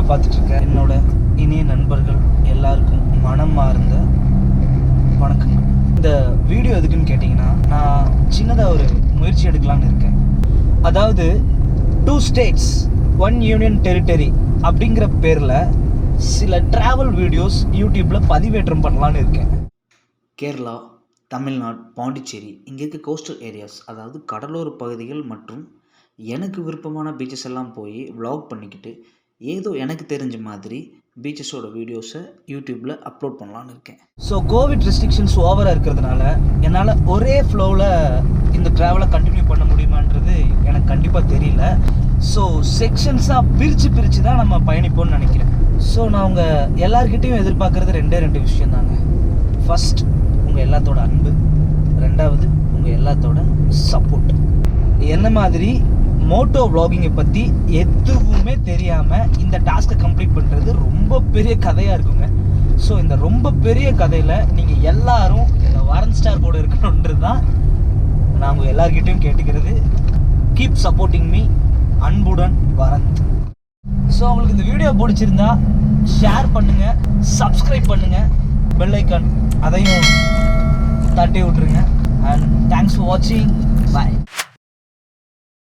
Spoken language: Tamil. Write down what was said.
பார்த்துட்டு இருக்க என்னோட இனிய நண்பர்கள் எல்லாருக்கும் மனமார்ந்த வணக்கங்கள். இந்த வீடியோ எதுக்குன்னு கேட்டிங்கன்னா, நான் சின்னதாக ஒரு முயற்சி எடுக்கலான்னு இருக்கேன். அதாவது 2 states 1 union territory அப்படிங்கிற பேரில் சில ட்ராவல் வீடியோஸ் யூடியூப்பில் பதிவேற்றம் பண்ணலான்னு இருக்கேன். கேரளா, தமிழ்நாடு, பாண்டிச்சேரி இங்கே இருக்க கோஸ்டல் ஏரியாஸ், அதாவது கடலோர பகுதிகள் மற்றும் எனக்கு விருப்பமான பீச்சஸ் எல்லாம் போய் vlog பண்ணிக்கிட்டு ஏதோ எனக்கு தெரிஞ்ச மாதிரி பீச்சஸோட வீடியோஸை யூடியூப்பில் அப்லோட் பண்ணலான்னு இருக்கேன். ஸோ கோவிட் ரெஸ்ட்ரிக்ஷன்ஸ் ஓவராக இருக்கிறதுனால என்னால் ஒரே ஃப்ளோவில் இந்த ட்ராவலை கண்டினியூ பண்ண முடியுமான்றது எனக்கு கண்டிப்பாக தெரியல. ஸோ செக்ஷன்ஸாக பிரித்து தான் நம்ம பயணிப்போம்னு நினைக்கிறேன். ஸோ நான் உங்கள் எல்லார்கிட்டையும் எதிர்பார்க்குறது 2 விஷயம் தாங்க. ஃபஸ்ட், உங்கள் எல்லாத்தோட அன்பு. 2வது, உங்கள் எல்லாத்தோட சப்போர்ட். என்ன மாதிரி மோட்டோ vlogging பற்றி எதுவுமே தெரியாமல் இந்த டாஸ்க்கை கம்ப்ளீட் பண்ணுறது ரொம்ப பெரிய கதையாக இருக்குங்க. ஸோ இந்த ரொம்ப பெரிய கதையில் நீங்கள் எல்லாரும் இந்த வாரன் ஸ்டார் கூட இருக்கணுன்றது தான் நான் உங்கள் எல்லார்கிட்டையும் கேட்டுக்கிறது. Keep supporting me. அன்புடன் வரந்த். ஸோ உங்களுக்கு இந்த வீடியோ பிடிச்சிருந்தா ஷேர் பண்ணுங்கள், சப்ஸ்கிரைப் பண்ணுங்கள், பெல் ஐக்கான் அதையும் தட்டி விட்ருங்க. அண்ட் தேங்க்ஸ் ஃபார் வாட்சிங். பாய்.